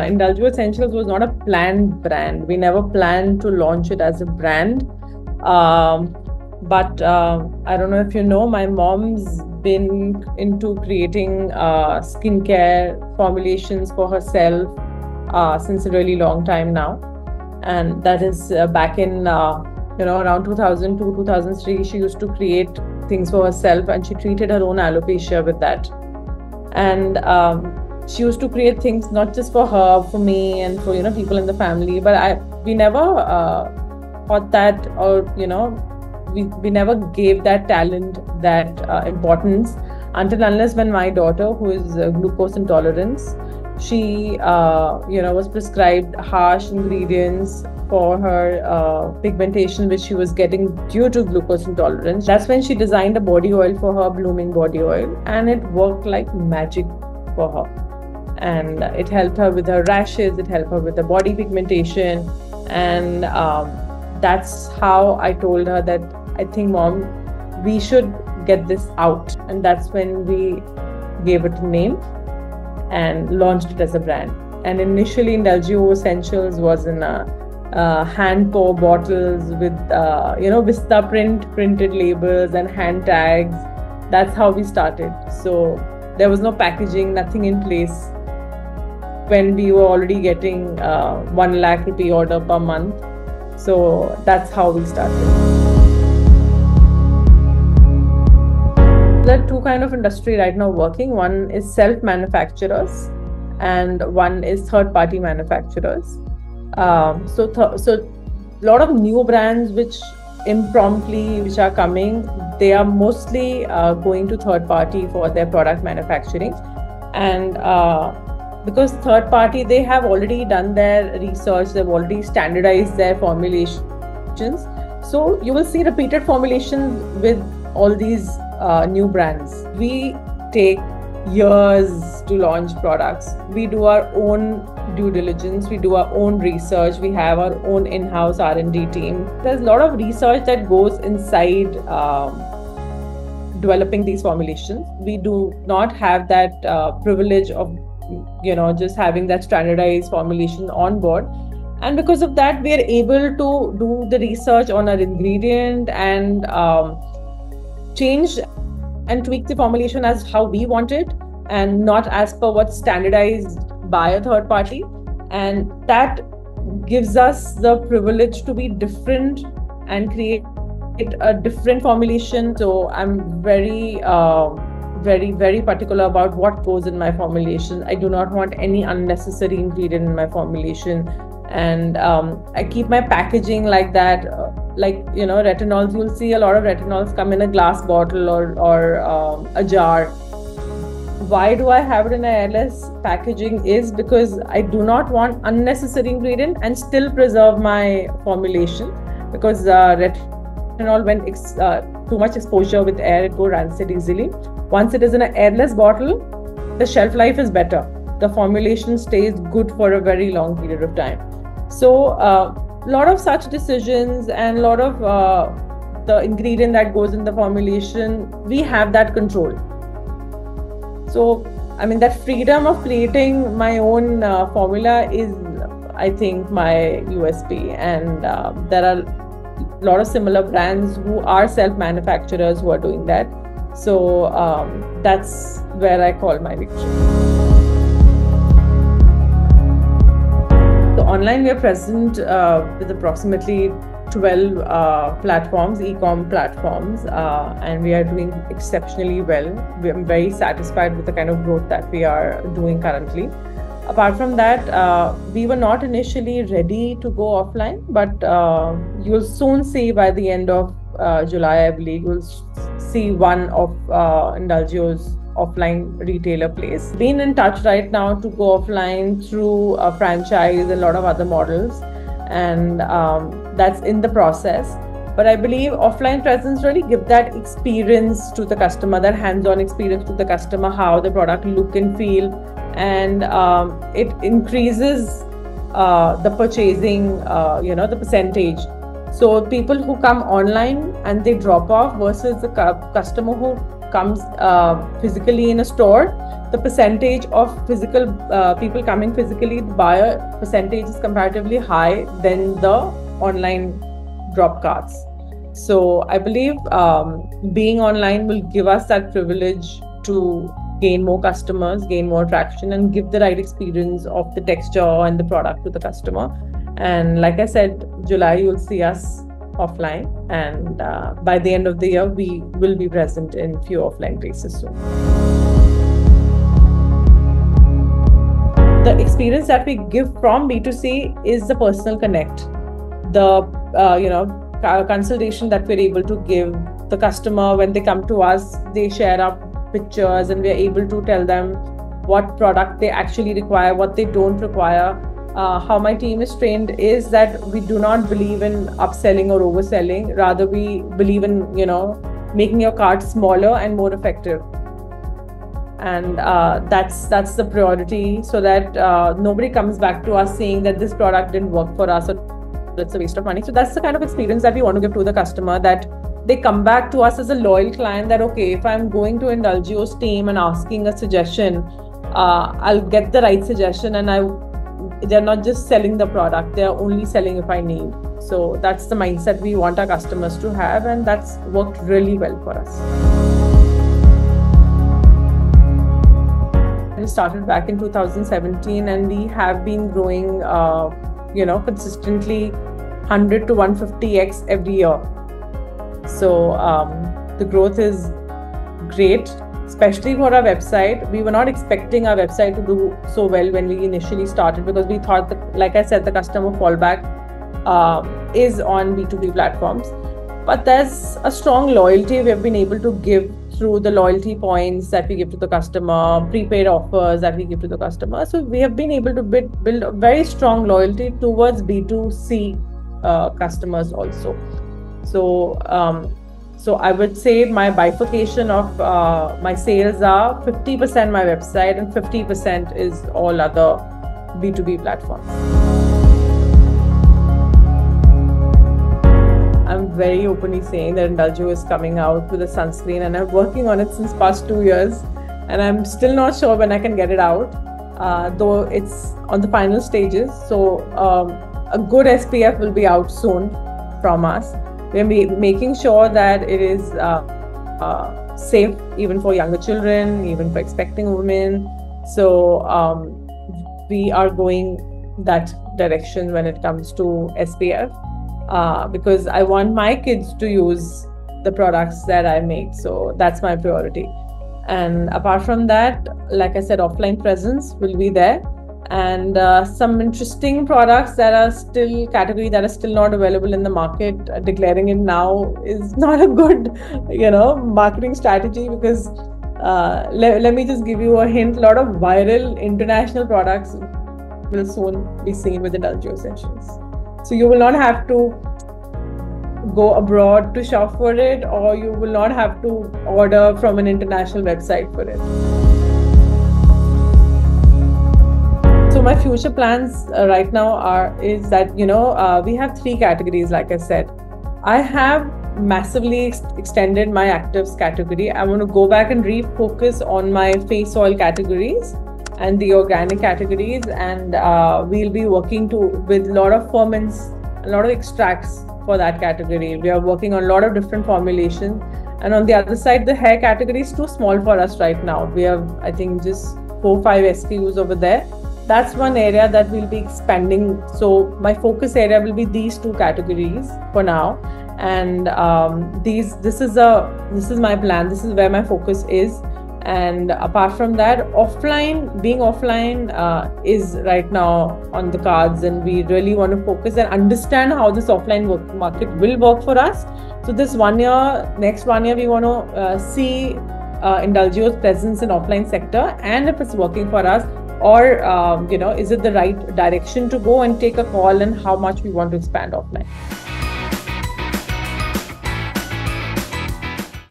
Indulgeo Essentials was not a planned brand. We never planned to launch it as a brand. But I don't know if you know, my mom's been into creating skincare formulations for herself since a really long time now. And that is back in, around 2002, 2003, she used to create things for herself, and she treated her own alopecia with that. And she used to create things not just for her, for me, and for people in the family. But we never thought that, or we never gave that talent that importance until unless when my daughter, who is glucose intolerance, she was prescribed harsh ingredients for her pigmentation which she was getting due to glucose intolerance. That's when she designed a body oil for her, blooming body oil, and it worked like magic for her. And it helped her with her rashes, it helped her with the body pigmentation. And that's how I told her that I think, Mom, we should get this out. And that's when we gave it a name and launched it as a brand. And initially Indulgeo Essentials was in hand pour bottles with Vista printed labels and hand tags. That's how we started. So there was no packaging, nothing in place when we were already getting 1 lakh rupee order per month. So that's how we started. There are two kinds of industry right now working. One is self-manufacturers and one is third-party manufacturers. So a lot of new brands which are coming, they are mostly going to third-party for their product manufacturing. And because third-party, they have already done their research, they've already standardized their formulations. So you will see repeated formulations with all these new brands. We take years to launch products. We do our own due diligence, we do our own research, we have our own in-house R&D team. There's a lot of research that goes inside developing these formulations. We do not have that privilege of just having that standardized formulation on board. And because of that, we are able to do the research on our ingredient and change and tweak the formulation as how we want it and not as per what's standardized by a third party. And that gives us the privilege to be different and create a different formulation. So I'm very particular about what goes in my formulation. I do not want any unnecessary ingredient in my formulation. And I keep my packaging like that. Retinols, you'll see a lot of retinols come in a glass bottle or a jar. Why do I have it in an airless packaging is because I do not want unnecessary ingredient and still preserve my formulation, because retinol, when too much exposure with air, it goes rancid easily. Once it is in an airless bottle, the shelf life is better. The formulation stays good for a very long period of time. So a lot of such decisions and a lot of the ingredient that goes in the formulation, we have that control. So, that freedom of creating my own formula is, I think, my USP. And there are a lot of similar brands who are self-manufacturers who are doing that. So that's where I call my victory. So online, we are present with approximately 12 platforms, e-com platforms, and we are doing exceptionally well. I'm very satisfied with the kind of growth that we are doing currently. Apart from that, we were not initially ready to go offline, but you'll soon see by the end of July, I believe, you'll see one of Indulgeo's offline retailer place. Been in touch right now to go offline through a franchise and a lot of other models, and that's in the process. But I believe offline presence really give that experience to the customer, that hands-on experience to the customer, how the product look and feel, and it increases the purchasing, the percentage. So people who come online and they drop off versus the customer who comes physically in a store, the percentage of physical people coming physically, the buyer percentage is comparatively high than the online drop carts. So I believe being online will give us that privilege to gain more customers, gain more traction, and give the right experience of the texture and the product to the customer. And like I said, July, you'll see us offline, and by the end of the year, we will be present in few offline places soon. The experience that we give from B2C is the personal connect, the consultation that we're able to give the customer. When they come to us, they share our pictures, and we're able to tell them what product they actually require, what they don't require. How my team is trained is that we do not believe in upselling or overselling. Rather, we believe in making your cart smaller and more effective. And that's the priority, so that nobody comes back to us saying that this product didn't work for us or it's a waste of money. So that's the kind of experience that we want to give to the customer, that they come back to us as a loyal client, that okay, if I'm going to Indulgeo's team and asking a suggestion, I'll get the right suggestion, and they're not just selling the product, they're only selling if I need. So that's the mindset we want our customers to have, and that's worked really well for us. We started back in 2017, and we have been growing consistently 100 to 150x every year. So the growth is great, especially for our website. We were not expecting our website to do so well when we initially started, because we thought that, like I said, the customer fallback is on B2B platforms. But there's a strong loyalty we have been able to give through the loyalty points that we give to the customer, prepaid offers that we give to the customer. So we have been able to build a very strong loyalty towards B2C customers also. So I would say my bifurcation of my sales are 50% my website and 50% is all other B2B platforms. I'm very openly saying that Indulgeo is coming out with a sunscreen, and I'm working on it since past 2 years, and I'm still not sure when I can get it out, though it's on the final stages. So a good SPF will be out soon from us. We're making sure that it is safe even for younger children, even for expecting women. So we are going that direction when it comes to SPF. Because I want my kids to use the products that I make. So that's my priority. And apart from that, like I said, offline presence will be there. And some interesting products that are still category that are still not available in the market. Declaring it now is not a good, marketing strategy, because let me just give you a hint. A lot of viral international products will soon be seen with Indulgeo Essentials. So you will not have to go abroad to shop for it, or you will not have to order from an international website for it. So my future plans right now is that we have 3 categories. Like I said, I have massively extended my actives category. I want to go back and refocus on my face oil categories and the organic categories, and we'll be working with a lot of ferments, a lot of extracts for that category. We are working on a lot of different formulations. And on the other side, the hair category is too small for us right now. We have, I think, just 4-5 SKUs over there. That's one area that we'll be expanding. So my focus area will be these 2 categories for now. And this is my plan. This is where my focus is. And apart from that, being offline is right now on the cards, and we really want to focus and understand how this offline market will work for us. So next 1 year, we want to see Indulgeo's presence in offline sector, and if it's working for us, or is it the right direction to go, and take a call on how much we want to expand offline.